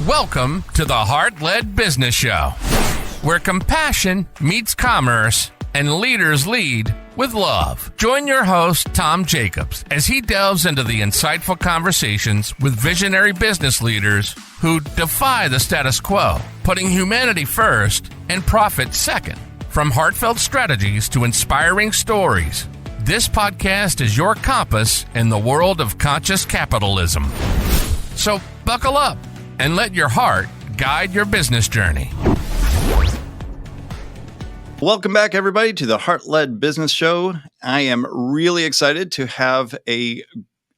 Welcome to the Heart-Led Business Show, where compassion meets commerce and leaders lead with love. Join your host, Tom Jacobs, as he delves into the insightful conversations with visionary business leaders who defy the status quo, putting humanity first and profit second. From heartfelt strategies to inspiring stories, this podcast is your compass in the world of conscious capitalism. So buckle up and let your heart guide your business journey. Welcome back, everybody, to the Heart-Led Business Show. I am really excited to have a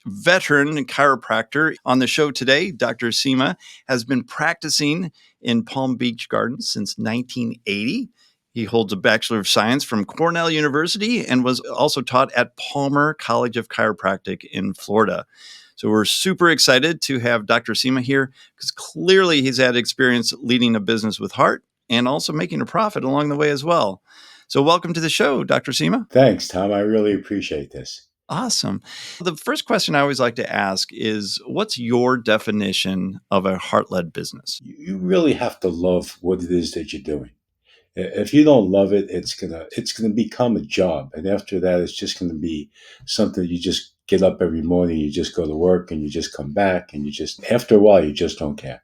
veteran chiropractor on the show today. Dr. Cima has been practicing in Palm Beach Gardens since 1980. He holds a Bachelor of Science from Cornell University and was also taught at Palmer College of Chiropractic in Florida. So we're super excited to have Dr. Cima here because clearly he's had experience leading a business with heart and also making a profit along the way as well. So welcome to the show, Dr. Cima. Thanks, Tom. I really appreciate this. Awesome. The first question I always like to ask is, what's your definition of a heart-led business? You really have to love what it is that you're doing. If you don't love it, it's gonna become a job, and after that, it's just gonna be something you just get up every morning, you just go to work, and you just come back, and after a while, you just don't care.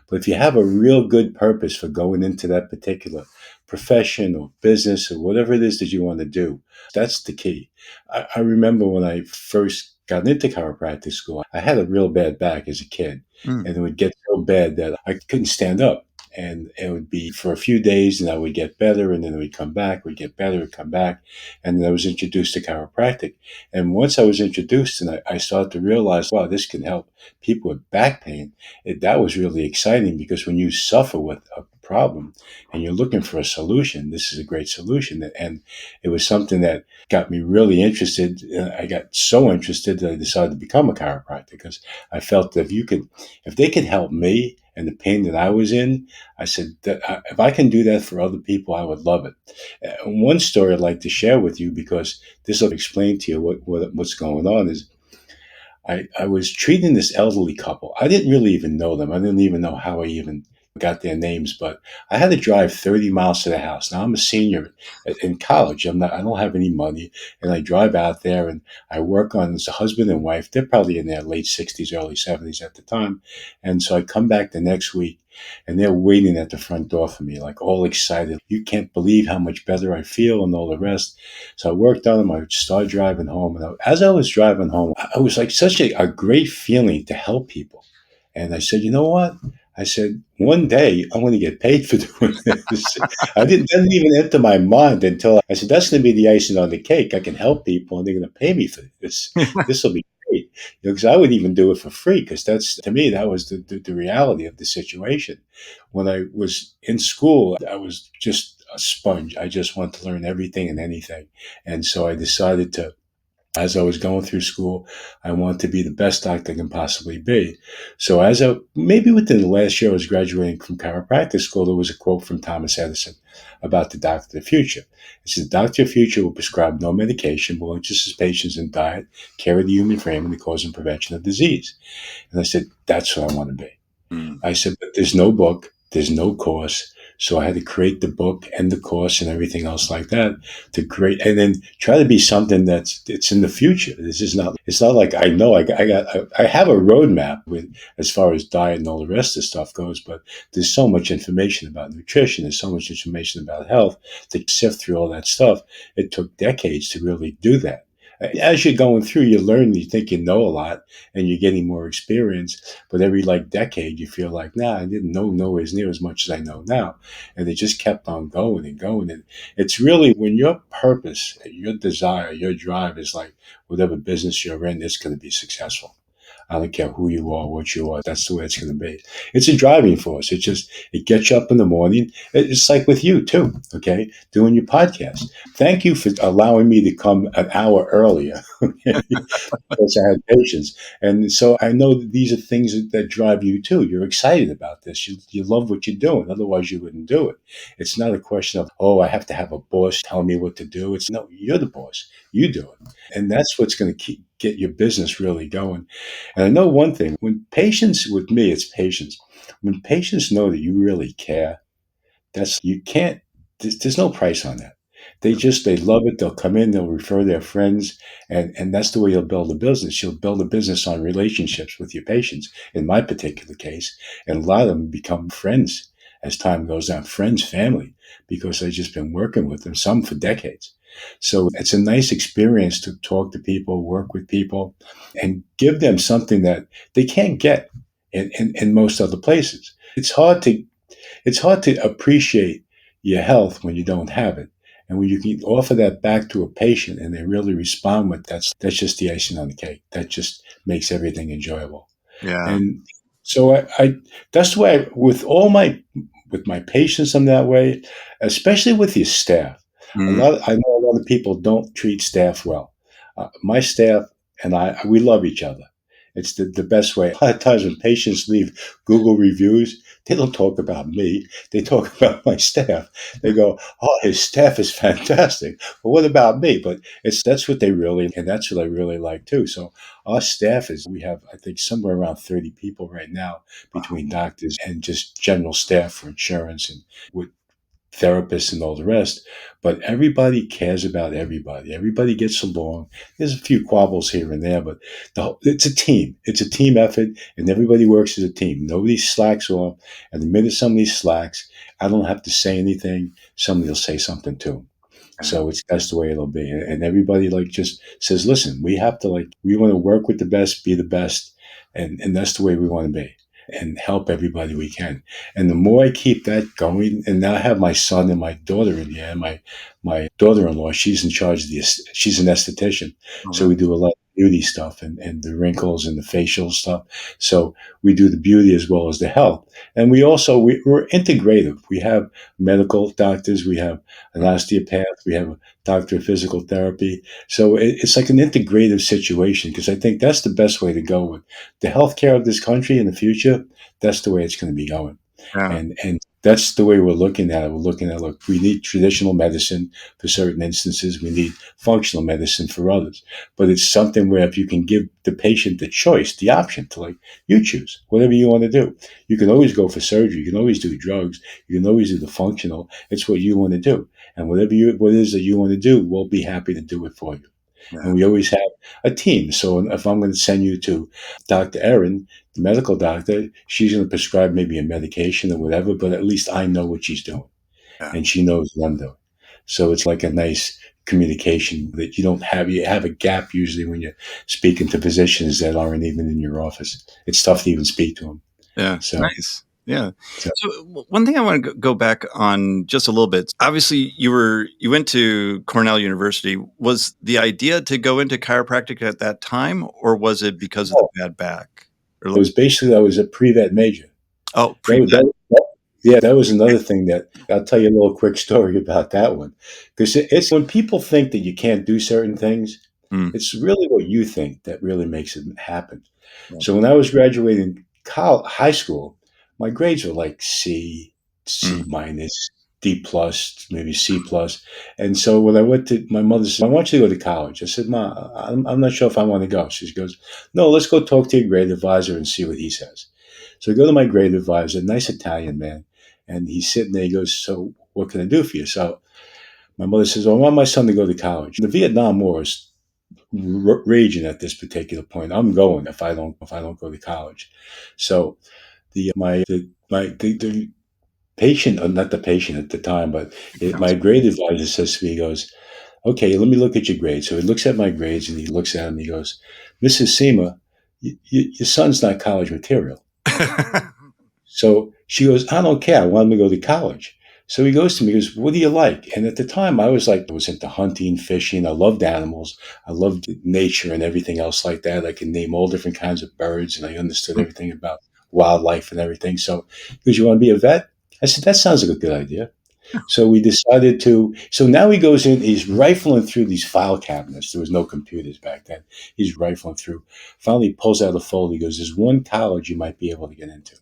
But if you have a real good purpose for going into that particular profession or business or whatever it is that you want to do, that's the key. I remember when I first got into chiropractic school, I had a real bad back as a kid, and it would get so bad that I couldn't stand up. And it would be for a few days, and I would get better, and then it would come back, would get better, would come back. And then I was introduced to chiropractic. And once I was introduced, and I started to realize, wow, this can help people with back pain. That was really exciting, because when you suffer with a problem and you're looking for a solution, this is a great solution. And it was something that got me really interested. I got so interested that I decided to become a chiropractor, because I felt that if they could help me and the pain that I was in, I said that if I can do that for other people, I would love it. One story I'd like to share with you, because this will explain to you what's going on, is I was treating this elderly couple. I didn't really even know them. I didn't even know how I even got their names, but I had to drive 30 miles to the house. Now I'm a senior in college. I don't have any money, and I drive out there and I work on as a husband and wife. They're probably in their late 60s, early 70s at the time. And so I come back the next week, and they're waiting at the front door for me, like all excited. You can't believe how much better I feel and all the rest. So I worked on them. I started driving home. And as I was driving home, I was like such a great feeling to help people. And I said, you know what? I said, one day I'm going to get paid for doing this. Didn't even enter my mind until I said, that's going to be the icing on the cake. I can help people, and they're going to pay me for this. This will be great. Because I would even do it for free, because to me, that was the reality of the situation. When I was in school, I was just a sponge. I just wanted to learn everything and anything. And so I decided to, as I was going through school, I wanted to be the best doctor I can possibly be. So maybe within the last year I was graduating from chiropractic school, there was a quote from Thomas Edison about the doctor of the future. It says, the doctor of the future will prescribe no medication, will interest his patients in diet, care of the human frame, and the cause and prevention of disease. And I said, that's what I want to be. I said, but there's no book, there's no course. So I had to create the book and the course and everything else like that to create, and then try to be something it's in the future. It's not like I know I have a roadmap with as far as diet and all the rest of the stuff goes, but there's so much information about nutrition. There's so much information about health to sift through all that stuff. It took decades to really do that. As you're going through, you learn, you think you know a lot, and you're getting more experience. But every decade, you feel like, I didn't know nowhere near as much as I know now. And it just kept on going and going. And it's really when your purpose, your desire, your drive is like whatever business you're in, it's going to be successful. I don't care who you are, what you are. That's the way it's going to be. It's a driving force. It gets you up in the morning. It's like with you too, okay? Doing your podcast. Thank you for allowing me to come an hour earlier, because I had patience. And so I know that these are things that drive you too. You're excited about this. You love what you're doing. Otherwise, you wouldn't do it. It's not a question of, I have to have a boss tell me what to do. No, you're the boss. You do it. And that's what's going to get your business really going. And I know one thing, when patients, with me, it's patients. When patients know that you really care, you can't, there's no price on that. They love it. They'll come in, they'll refer their friends, and that's the way you'll build a business. You'll build a business on relationships with your patients, in my particular case. And a lot of them become friends as time goes on, friends, family, because they've just been working with them, some for decades. So it's a nice experience to talk to people, work with people, and give them something that they can't get in most other places. It's hard to appreciate your health when you don't have it. And when you can offer that back to a patient and they really respond with that's just the icing on the cake. That just makes everything enjoyable. Yeah. And so I that's the way with my patients I'm that way, especially with your staff. Mm. I know a lot of people don't treat staff well. My staff and we love each other. It's the best way. A lot of times when patients leave Google reviews, they don't talk about me. They talk about my staff. They go, "Oh, his staff is fantastic." Well, what about me? But that's what they really, and that's what I really like too. So our staff we have, I think, somewhere around 30 people right now between doctors and just general staff for insurance and with therapists and all the rest. But everybody cares about everybody. Everybody gets along. There's a few quabbles here and there, but it's a team. It's a team effort, and everybody works as a team. Nobody slacks off. And the minute somebody slacks, I don't have to say anything. Somebody will say something to them. So that's the way it'll be. And everybody just says, listen, we want to work with the best, be the best. And that's the way we want to be and help everybody we can. And the more I keep that going, and now I have my son and my daughter in here, and my daughter-in-law, she's in charge of she's an esthetician. So we do a lot of beauty stuff and the wrinkles and the facial stuff. So we do the beauty as well as the health. And we're integrative. We have medical doctors, we have an osteopath, we have a doctor of physical therapy. So it's like an integrative situation because I think that's the best way to go with the healthcare of this country in the future. That's the way it's going to be going. Yeah. And that's the way we're looking at it. We're looking at, look, we need traditional medicine for certain instances. We need functional medicine for others. But it's something where if you can give the patient the choice, the option to you choose whatever you want to do. You can always go for surgery. You can always do drugs. You can always do the functional. It's what you want to do. And what it is that you want to do, we'll be happy to do it for you. Yeah. And we always have a team. So if I'm going to send you to Dr. Erin, the medical doctor, she's going to prescribe maybe a medication or whatever, but at least I know what she's doing and she knows what I'm doing. So it's like a nice communication that you don't have. You have a gap usually when you're speaking to physicians that aren't even in your office. It's tough to even speak to them. Yeah. So, nice. Yeah. So one thing I want to go back on just a little bit. Obviously, you went to Cornell University. Was the idea to go into chiropractic at that time, or was it because of the bad back? It was basically I was a pre-vet major. Oh, pre-vet. Yeah, that was another thing that I'll tell you a little quick story about that one. Because it's when people think that you can't do certain things, it's really what you think that really makes it happen. Yeah. So when I was graduating high school, my grades were like C minus, D plus, maybe C plus. And so when I went to my mother said, I want you to go to college. I said, Ma, I'm not sure if I want to go. She goes, no, let's go talk to your grade advisor and see what he says. So I go to my grade advisor, nice Italian man. And he's sitting there. He goes, so what can I do for you? So my mother says, well, I want my son to go to college. The Vietnam War is raging at this particular point. I'm going if I don't go to college. So the patient, or not the patient at the time, but my grade advisor says to me, he goes, okay, let me look at your grades. So he looks at my grades and he looks at them and he goes, Mrs. Cima, your son's not college material. So she goes, I don't care. I want him to go to college. So he goes to me, he goes, what do you like? And at the time I was into hunting, fishing. I loved animals. I loved nature and everything else like that. I can name all different kinds of birds and I understood everything about wildlife and everything. So he goes, you want to be a vet? I said, that sounds like a good idea. So we decided so now he goes in, he's rifling through these file cabinets. There was no computers back then. He's rifling through. Finally, he pulls out a folder. He goes, there's one college you might be able to get into.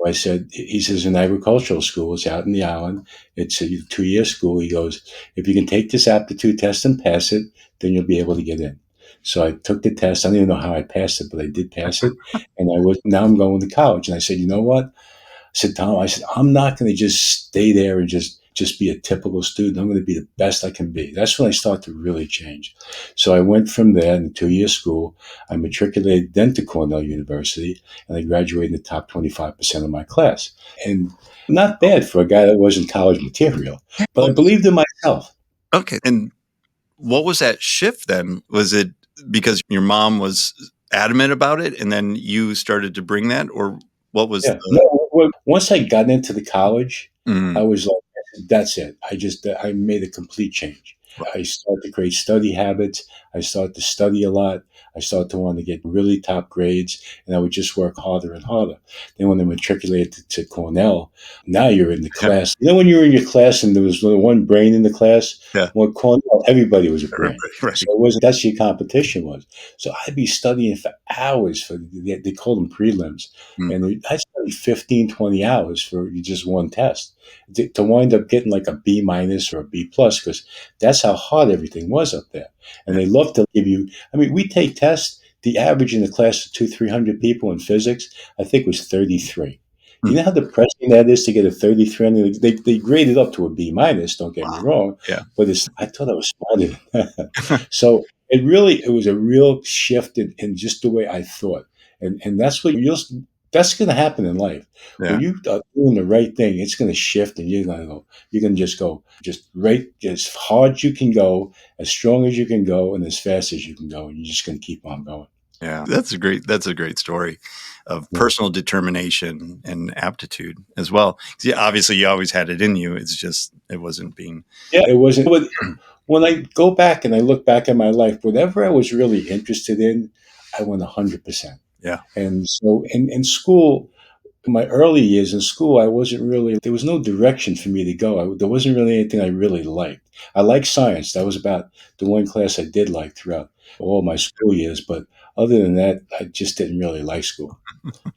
I said, he says, an agricultural school. It's out in the island. It's a 2-year school. He goes, if you can take this aptitude test and pass it, then you'll be able to get in. So I took the test. I don't even know how I passed it, but I did pass it. And now I'm going to college. And I said, you know what? Said, Tom, I said, I'm not going to just stay there and just be a typical student. I'm going to be the best I can be. That's when I started to really change. So I went from there in a 2-year school. I matriculated then to Cornell University, and I graduated in the top 25% of my class. And not bad for a guy that wasn't college material, but I believed in myself. Okay. And what was that shift then? Was it because your mom was adamant about it and then you started to bring that, or what was Yeah. the? No, once I got into the college, I Mm, was like, that's it. I made a complete change. I started to create study habits. I started to study a lot. I started to want to get really top grades, and I would just work harder and harder. Then when I matriculated to Cornell, now you're in the yeah, class. You know, when you were in your class and there was only one brain in the class, yeah, well, Cornell, everybody was a brain. right, right. So it was that's your competition was. So I'd be studying for hours for they call them prelims, Mm, and I studied 15, 20 hours for just one test to wind up getting like a B minus or a B plus because that's how hard everything was up there. And yeah. they love to give you, I mean, we take tests. The average in the class of 300 people in physics, I think was 33. Mm, You know how depressing that is to get a 33? I mean, they grade it up to a B minus, don't get me wow. wrong, Yeah. but I thought I was smarter than that. So it was a real shift in just the way I thought. And that's going to happen in life. Yeah. When you are doing the right thing, it's going to shift and you're going to just go just right as hard as you can go, as strong as you can go, and as fast as you can go. And you're just going to keep on going. Yeah. That's a great story of Yeah. personal determination and aptitude as well. 'Cause, yeah, obviously you always had it in you. It's just, it wasn't being. Yeah, it wasn't. But when I go back and I look back at my life, whatever I was really interested in, I went 100%. Yeah. And so in school, my early years in school, I wasn't really, there was no direction for me to go. There wasn't really anything I really liked. I liked science. That was about the one class I did like throughout all my school years. But other than that, I just didn't really like school.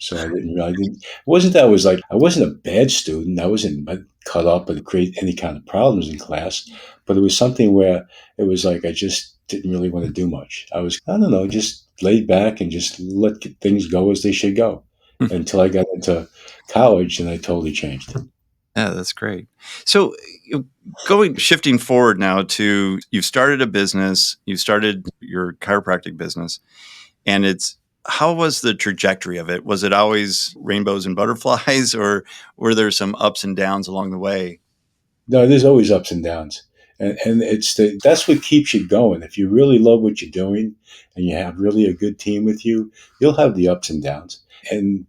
So it wasn't that I wasn't a bad student. I wasn't cut up and create any kind of problems in class, but it was something where it was like I just didn't really want to do much. I don't know, just laid back and just let things go as they should go until I got into college and I totally changed. Yeah, that's great. So, shifting forward now to you've started a business, you've started your chiropractic business, and how was the trajectory of it? Was it always rainbows and butterflies, or were there some ups and downs along the way? No, there's always ups and downs. And that's what keeps you going. If you really love what you're doing and you have really a good team with you, you'll have the ups and downs.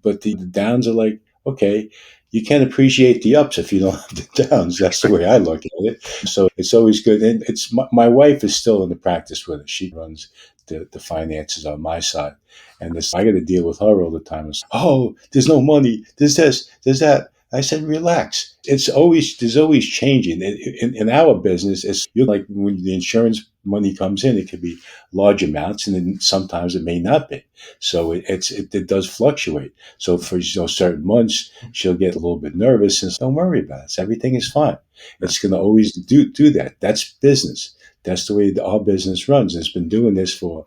But the downs are like, okay, you can't appreciate the ups if you don't have the downs. That's the way I look at it. So it's always good. And it's my wife is still in the practice with it. She runs the finances on my side. And I got to deal with her all the time. It's, oh, there's no money. There's this, there's that. I said, relax. There's always changing. In our business, it's you're like when the insurance money comes in, it could be large amounts, and then sometimes it may not be. So it does fluctuate. So for certain months, she'll get a little bit nervous, and don't worry about it. Everything is fine. It's going to always do that. That's business. That's the way our business runs. It's been doing this for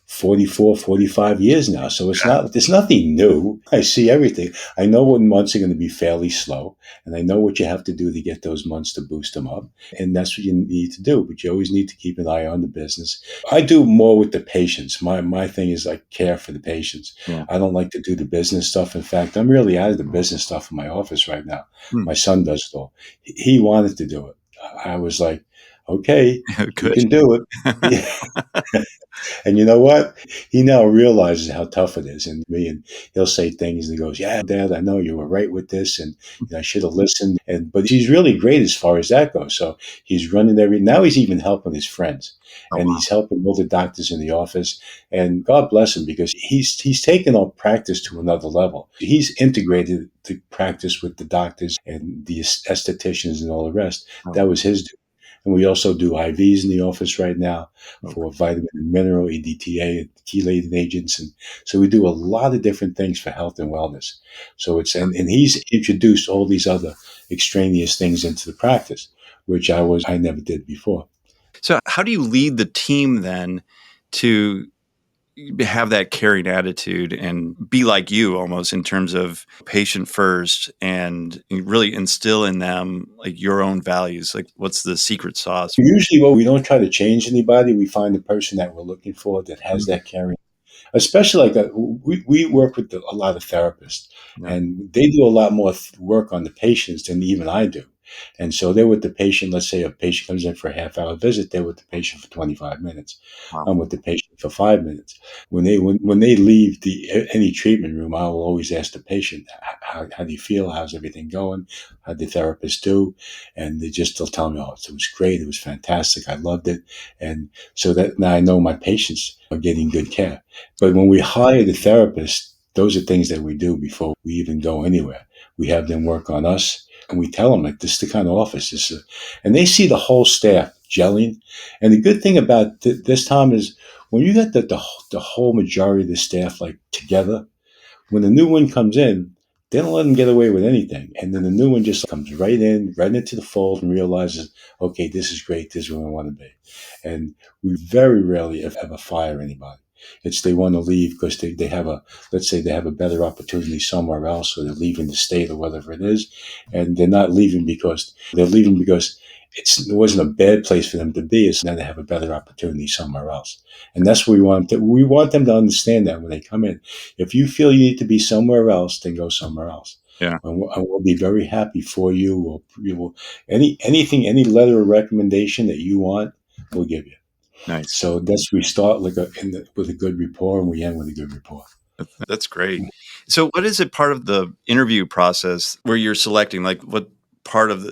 44, 45 years now. So there's nothing new. I see everything. I know when months are going to be fairly slow, and I know what you have to do to get those months to boost them up. And that's what you need to do. But you always need to keep an eye on the business. I do more with the patients. My thing is I care for the patients. Yeah. I don't like to do the business stuff. In fact, I'm really out of the business stuff in my office right now. Hmm. My son does it all. He wanted to do it. I was like, okay, you Good. can do it. Yeah. And you know what? He now realizes how tough it is. And he'll say things and he goes, yeah, Dad, I know you were right with this. And I should have listened. But he's really great as far as that goes. So he's running now he's even helping his friends Oh, and wow. he's helping all the doctors in the office. And God bless him because he's taken our practice to another level. He's integrated the practice with the doctors and the estheticians and all the rest. Oh, That was his. And we also do IVs in the office right now okay. for vitamin and mineral, EDTA, and chelating agents. And so we do a lot of different things for health and wellness. So and he's introduced all these other extraneous things into the practice, which I never did before. So, how do you lead the team then to have that caring attitude and be like you almost in terms of patient first and really instill in them like your own values? Like, what's the secret sauce? Usually, we don't try to change anybody. We find the person that we're looking for that has Mhm. that caring. Especially like we work with a lot of therapists, Yeah. and they do a lot more work on the patients than even I do. And so they're with the patient. Let's say a patient comes in for a half-hour visit, they're with the patient for 25 minutes. Wow. I'm with the patient for 5 minutes. When they leave any treatment room, I will always ask the patient, how do you feel? How's everything going? How did the therapist do? And they'll tell me, oh, it was great. It was fantastic. I loved it. And so that now I know my patients are getting good care. But when we hire the therapist, those are things that we do before we even go anywhere. We have them work on us, and we tell them like this is the kind of office this is, and they see the whole staff gelling. And the good thing about this time is when you get the whole majority of the staff like together. When the new one comes in, they don't let them get away with anything. And then the new one just comes right into the fold and realizes, okay, this is great. This is where I want to be. And we very rarely ever fire anybody. It's they want to leave because they have let's say they have a better opportunity somewhere else, or they're leaving the state or whatever it is. And they're not leaving because they're leaving because it wasn't a bad place for them to be. It's now they have a better opportunity somewhere else. And that's what we want them to understand that when they come in. If you feel you need to be somewhere else, then go somewhere else. Yeah. And we'll be very happy for you. Anything, any letter of recommendation that you want, we'll give you. Nice. So we start with a good rapport, and we end with a good rapport. That's great. So what is it part of the interview process where you're selecting, like what part of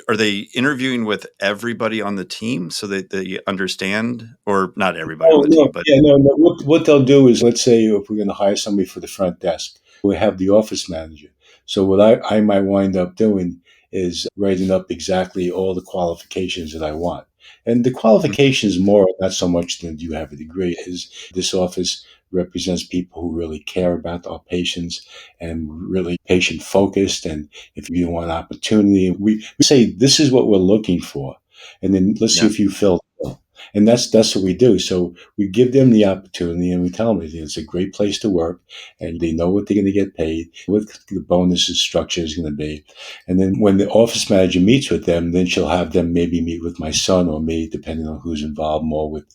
are they interviewing with everybody on the team so that they understand, or not everybody on Oh the no, team, but yeah, no, no. What they'll do is, let's say if we're going to hire somebody for the front desk, we have the office manager. So what I might wind up doing is writing up exactly all the qualifications that I want. And the qualifications more, not so much than do you have a degree, is this office represents people who really care about our patients and really patient focused. And if you want opportunity, we say this is what we're looking for. And then let's see yeah, if you fill the bill. And that's what we do. So we give them the opportunity, and we tell them it's a great place to work, and they know what they're going to get paid, what the bonuses structure is going to be. And then when the office manager meets with them, then she'll have them maybe meet with my son or me, depending on who's involved more with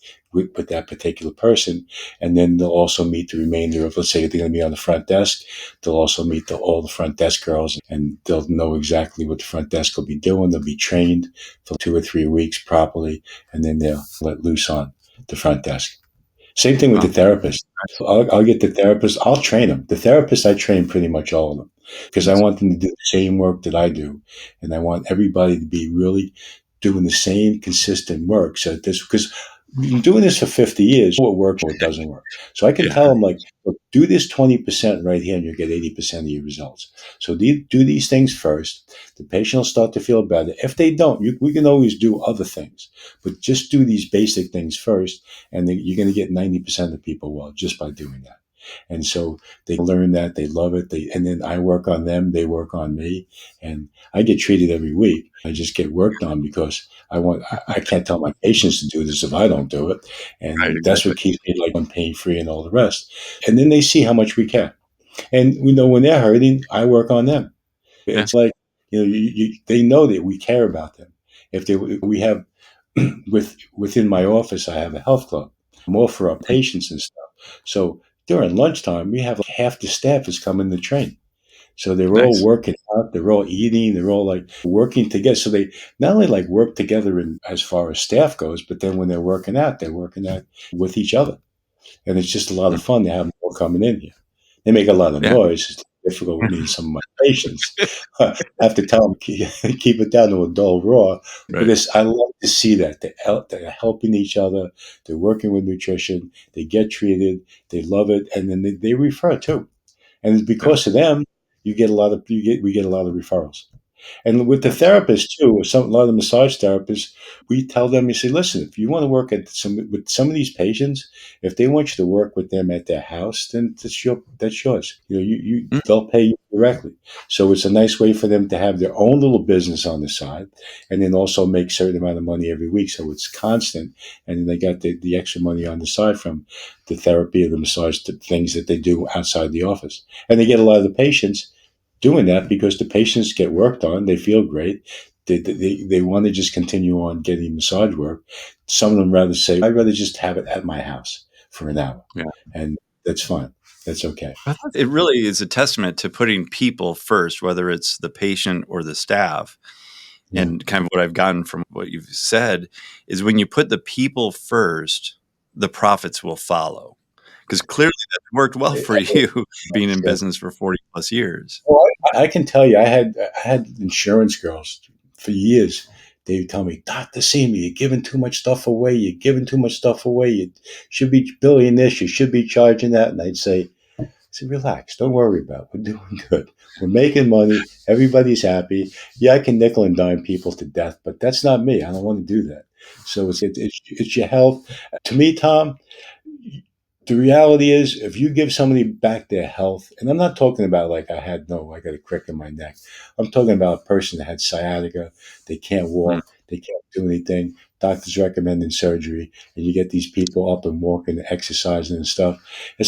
that particular person. And then they'll also meet the remainder of, let's say they're going to be on the front desk. They'll also meet all the front desk girls, and they'll know exactly what the front desk will be doing. They'll be trained for 2 or 3 weeks properly, and then they'll let loose on the front desk. Same thing with the wow, therapist. nice, I'll get the therapist. I'll train them. The therapist, I train pretty much all of them because I nice. want them to do the same work that I do, and I want everybody to be really doing the same consistent work. So because we've been doing this for 50 years, what works, what doesn't work. So I can Yeah, tell them like, look, do this 20% right here, and you'll get 80% of your results. So do these things first. The patient will start to feel better. If they don't, we can always do other things, but just do these basic things first, and then you're going to get 90% of people well just by doing that. And so they learn that, they love it. And then I work on them, they work on me, and I get treated every week. I just get worked on because I can't tell my patients to do this if I don't do it. right, And that's exactly. what keeps me like on pain free and all the rest. And then they see how much we care. And we know when they're hurting, I work on them. Yeah, It's like, they know that we care about them. We have within my office, I have a health club, more for our patients and stuff. So during lunchtime, we have half the staff is coming to train. So they're all nice. working out, they're all eating, they're all like working together. So they not only like work together in as far as staff goes, but then when they're working out with each other. And it's just a lot Mm, of fun to have more coming in here. They make a lot of yeah, noise. It's difficult with me and some of my patients. I have to tell them keep it down to a dull roar right. because I love to see that they're helping each other. They're working with nutrition. They get treated. They love it, and then they refer too. And it's Yeah, because of them, we get a lot of referrals. And with the That's therapists too, a lot of the massage therapists, we tell them, you say, listen, if you want to work with some of these patients, if they want you to work with them at their house, then that's yours. mm, They'll pay you directly. So it's a nice way for them to have their own little business on the side, and then also make a certain amount of money every week. So it's constant, and then they got the extra money on the side from the therapy or the massage, the things that they do outside the office, and they get a lot of the patients doing that because the patients get worked on, they feel great. They want to just continue on getting massage work. Some of them rather say, I'd rather just have it at my house for an hour. yeah. And that's fine. That's okay. It really is a testament to putting people first, whether it's the patient or the staff. Yeah. And kind of what I've gotten from what you've said is when you put the people first, the profits will follow. Because clearly that's worked well for you being in Yeah. business for 40 plus years. Well, I can tell you, I had insurance girls for years. They would tell me, Dr. Cima, you're giving too much stuff away. You're giving too much stuff away. You should be billing this. You should be charging that. And I'd say, relax. Don't worry about it. We're doing good. We're making money. Everybody's happy. Yeah, I can nickel and dime people to death, but that's not me. I don't want to do that. So it's your health. To me, Tom, the reality is if you give somebody back their health, and I'm not talking about like I got a crick in my neck. I'm talking about a person that had sciatica, they can't Mm, walk, they can't do anything. Doctors recommending surgery, and you get these people up and walking, exercising and stuff.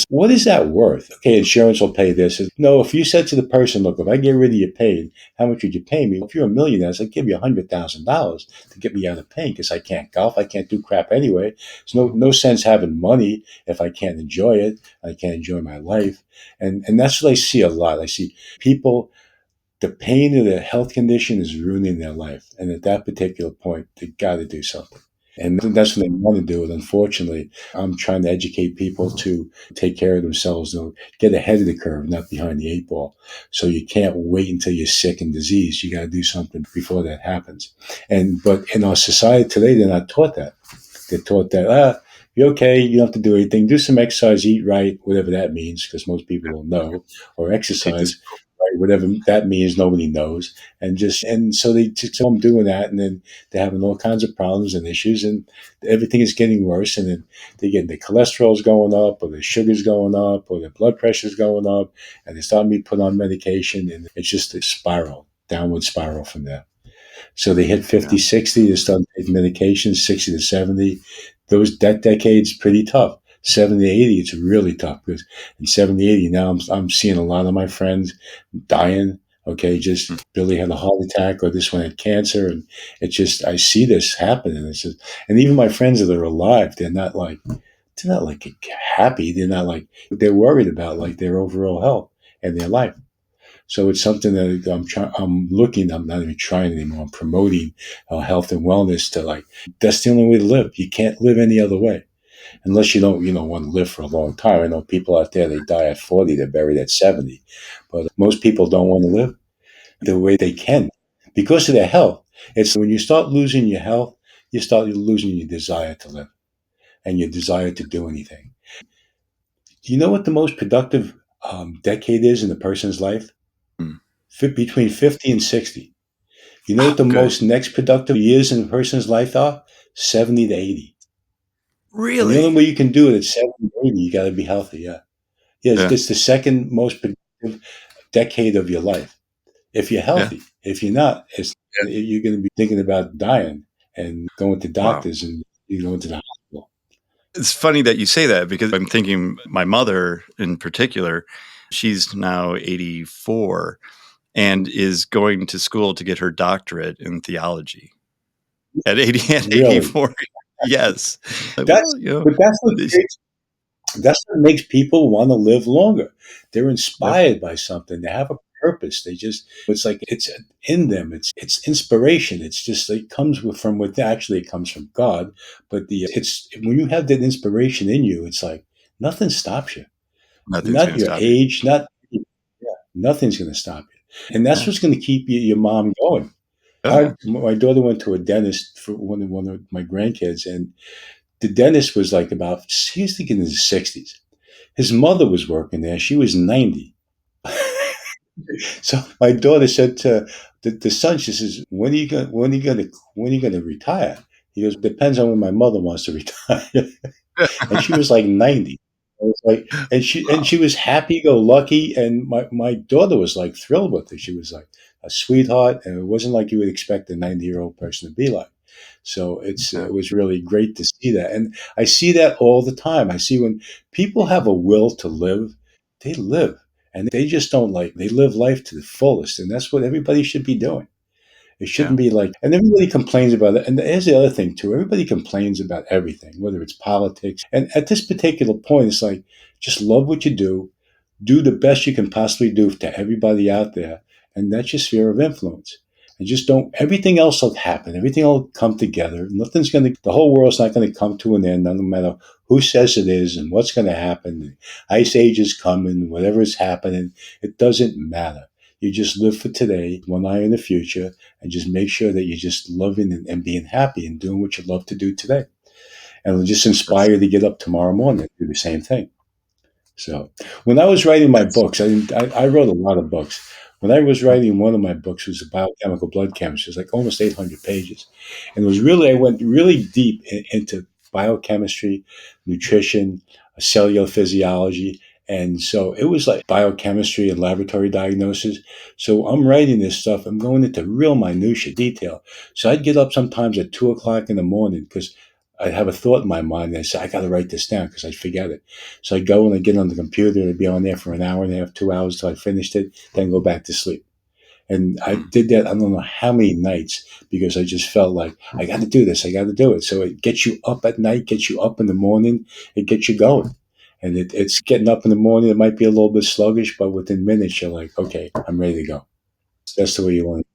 What is that worth? Okay, insurance will pay this. No, if you said to the person, look, if I get rid of your pain, how much would you pay me? If you're a millionaire, I'd give you $100,000 to get me out of pain because I can't golf, I can't do crap anyway. There's no sense having money if I can't enjoy it. I can't enjoy my life, and that's what I see a lot. I see people. The pain of the health condition is ruining their life, and at that particular point, they got to do something. And that's what they want to do. And unfortunately, I'm trying to educate people to take care of themselves, get ahead of the curve, not behind the eight ball. So you can't wait until you're sick and diseased. You got to do something before that happens. But in our society today, they're not taught that. They're taught that, you're okay, you don't have to do anything. Do some exercise, eat right, whatever that means, because most people don't know, or take this. exercise, right, whatever that means, nobody knows. And so they just them doing that, and then they're having all kinds of problems and issues, and everything is getting worse. And then they get their cholesterol's going up, or their sugar's going up, or their blood pressure's going up, and they start being put on medication, and it's just a spiral, downward spiral from there. So they hit Yeah. 50, 60, they start taking medications, 60 to 70. That decade's pretty tough. 70 to 80, it's really tough because in 70, 80, now I'm seeing a lot of my friends dying. Okay, just Mm, Billy had a heart attack, or this one had cancer, and it's just I see this happen, and it's just, and even my friends that are alive, they're not like happy. They're worried about like their overall health and their life. So it's something that I'm not even trying anymore. I'm promoting health and wellness to that's the only way to live. You can't live any other way unless you don't, want to live for a long time. I know people out there, they die at 40, they're buried at 70, but most people don't want to live the way they can because of their health. It's when you start losing your health, you start losing your desire to live and your desire to do anything. Do you know what the most productive decade is in a person's life? mm. Between 50 and 60. You know what Oh, the good. most next productive years in a person's life are? 70 to 80. And the only Really? way you can do it at 70 to 80, you got to be healthy. Yeah. Yeah. Yeah. It's the second most productive decade of your life. If you're Yeah. healthy, if you're not, Yeah. you're going to be thinking about dying and going to Wow. doctors and you going to the hospital. It's funny that you say that because I'm thinking my mother in particular, she's now 84 and is going to school to get her doctorate in theology at 80 and Really. 84. Yes. Like, That's, well, but that's what this- creates That's what makes people want to live longer. They're yep, inspired by something. They have a purpose. It's like it's in them. It's inspiration. It's just it comes from within. Actually, it comes from God. But it's when you have that inspiration in you, it's like nothing stops you. nothing's Not going to your stop you. age. Nothing's going to stop you. And that's Yeah. what's going to keep your mom going. Oh, yeah. My daughter went to a dentist for one of my grandkids, and the dentist was like he was thinking in his 60s. His mother was working there. She was 90. So my daughter said to the son, she says, when are you gonna retire? He goes, depends on when my mother wants to retire. And she was like 90. I was like, and Wow. she was happy go lucky, and my daughter was like thrilled with her. She was like a sweetheart, and it wasn't like you would expect a 90-year-old person to be like. So Yeah. it was really great to see that, and I see that all the time. I see when people have a will to live, they live, and they just don't like they live life to the fullest, and that's what everybody should be doing. It Yeah. shouldn't be like, and everybody complains about it. And here's the other thing too: everybody complains about everything, whether it's politics. And at this particular point, it's like just love what you do the best you can possibly do to everybody out there, and that's your sphere of influence. And just don't. Everything else will happen. Everything will come together. Nothing's gonna. The whole world's not going to come to an end, no matter who says it is and what's going to happen. The ice age is coming. Whatever is happening, it doesn't matter. You just live for today, one eye in the future, and just make sure that you're just loving and being happy and doing what you love to do today. And it'll just inspire you to get up tomorrow morning and do the same thing. So when I was writing my That's books, I wrote a lot of books. When I was writing one of my books, it was a biochemical blood chemistry. It was like almost 800 pages. And it was really, I went really deep into biochemistry, nutrition, cellular physiology. And so it was like biochemistry and laboratory diagnosis. So I'm writing this stuff. I'm going into real minutia detail. So I'd get up sometimes at 2 o'clock in the morning because I'd have a thought in my mind. And I say, I got to write this down because I'd forget it. So I'd go and I'd get on the computer and I'd be on there for an hour and a half, 2 hours till I finished it, then go back to sleep. And I mm, did that, I don't know how many nights, because I just felt like, I got to do this. I got to do it. So it gets you up at night, gets you up in the morning, it gets you going. And it's getting up in the morning. It might be a little bit sluggish, but within minutes, you're like, okay, I'm ready to go. That's the way you want it.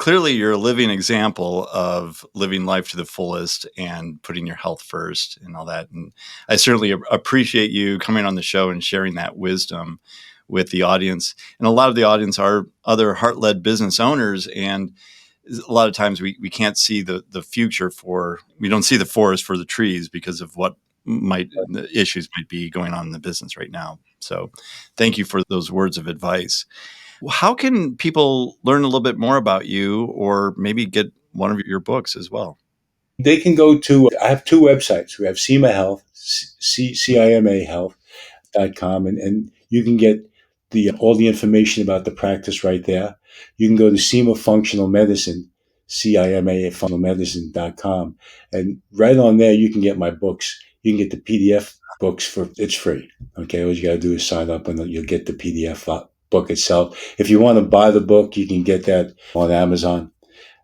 clearly, you're a living example of living life to the fullest and putting your health first and all that. And I certainly appreciate you coming on the show and sharing that wisdom with the audience. And a lot of the audience are other heart led business owners. And a lot of times we can't see the future for, we don't see the forest for the trees because of what might the issues might be going on in the business right now. So thank you for those words of advice. How can people learn a little bit more about you or maybe get one of your books as well? They can go to, I have two websites. We have Cima Health, CIMA Health.com, and you can get all the information about the practice right there. You can go to Cima Functional Medicine, CIMA Functional Medicine.com, and right on there you can get my books. You can get the PDF books for it's free. Okay, all you got to do is sign up, and you'll get the PDF book itself. If you want to buy the book, you can get that on Amazon.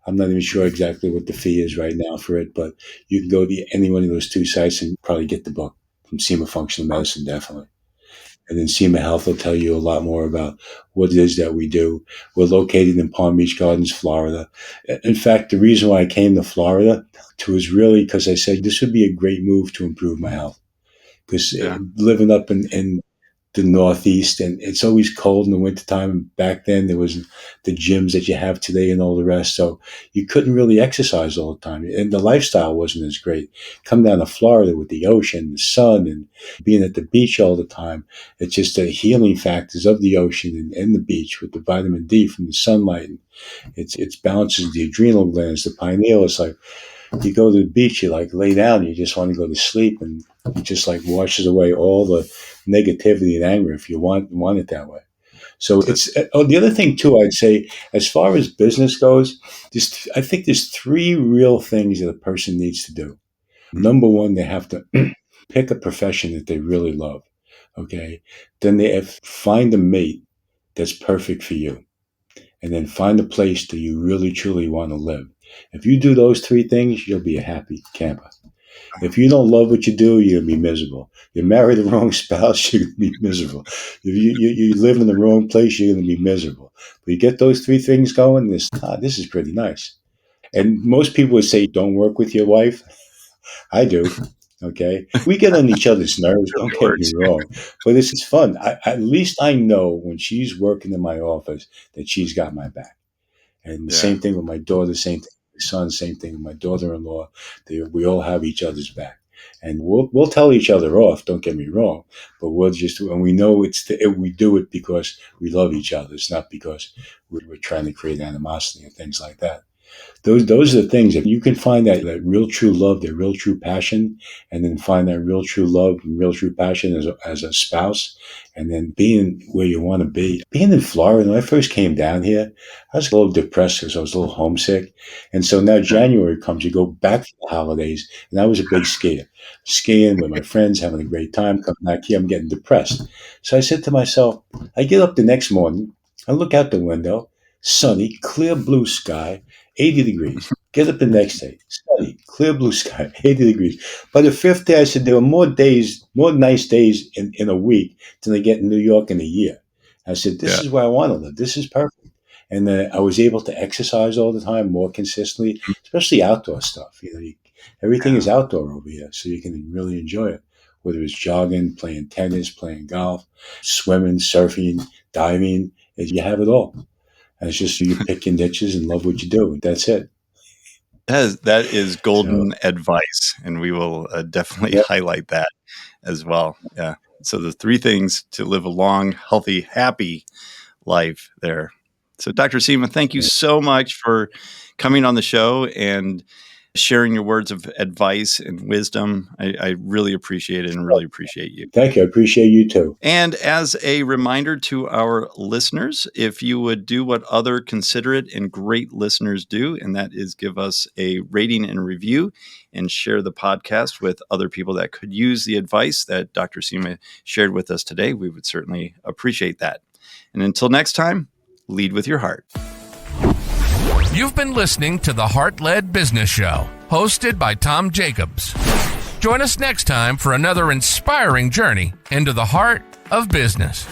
I'm not even sure exactly what the fee is right now for it, but you can go to any one of those two sites and probably get the book from Cima Functional Medicine, definitely. And then Cima Health will tell you a lot more about what it is that we do. We're located in Palm Beach Gardens, Florida. In fact, the reason why I came to Florida was really because I said this would be a great move to improve my health. Because Yeah. living up in the Northeast, and it's always cold in the wintertime. And back then, there was the gyms that you have today and all the rest. So you couldn't really exercise all the time. And the lifestyle wasn't as great. Come down to Florida with the ocean, the sun, and being at the beach all the time. It's just the healing factors of the ocean and the beach with the vitamin D from the sunlight. And it balances the adrenal glands, the pineal. It's like you go to the beach, you like lay down, you just want to go to sleep, and it just like washes away all the negativity and anger if you want it that way. So So, it's the other thing too. I'd say as far as business goes, I think there's three real things that a person needs to do. Number one, they have to pick a profession that they really love. Okay, then they find a mate that's perfect for you, and then find a place that you really truly want to live. If you do those three things, you'll be a happy camper. If you don't love what you do, you're gonna be miserable. You marry the wrong spouse, you're gonna be miserable. If you live in the wrong place, you're gonna be miserable. But you get those three things going, this is pretty nice. And most people would say, don't work with your wife. I do. Okay. We get on each other's nerves, really don't get me works. wrong. But it's fun. At least I know when she's working in my office that she's got my back. And the Yeah. same thing with my daughter, same thing with my son, same thing with my daughter in law. We all have each other's back. And we'll tell each other off, don't get me wrong, but and we know we do it because we love each other. It's not because we're trying to create animosity and things like that. Those are the things. If you can find that real true love, that real true passion, and then find that real true love and real true passion as a spouse, and then being where you want to be. Being in Florida, when I first came down here, I was a little depressed because I was a little homesick. And so now January comes, you go back for the holidays, and I was a big skier. Skiing with my friends, having a great time. Come back here, I'm getting depressed. So I said to myself, I get up the next morning, I look out the window, sunny, clear blue sky, 80 degrees. Get up the next day, sunny, clear blue sky, 80 degrees. By the fifth day, I said there were more nice days in a week than I get in New York in a year. I said, this is where I want to live. This is perfect. And then I was able to exercise all the time, more consistently, especially outdoor stuff. Everything is outdoor over here, so you can really enjoy it. Whether it's jogging, playing tennis, playing golf, swimming, surfing, diving, you have it all. And it's just you pick your niches and love what you do. That's it. That is golden advice, and we will definitely highlight that as well. Yeah. So the 3 things to live a long, healthy, happy life there. So Dr. Cima, thank you so much for coming on the show and sharing your words of advice and wisdom. I really appreciate it and really appreciate you. Thank you. I appreciate you too. And as a reminder to our listeners, if you would do what other considerate and great listeners do, and that is give us a rating and review and share the podcast with other people that could use the advice that Dr. Cima shared with us today, we would certainly appreciate that. And until next time, lead with your heart. You've been listening to the Heart-Led Business Show, hosted by Tom Jacobs. Join us next time for another inspiring journey into the heart of business.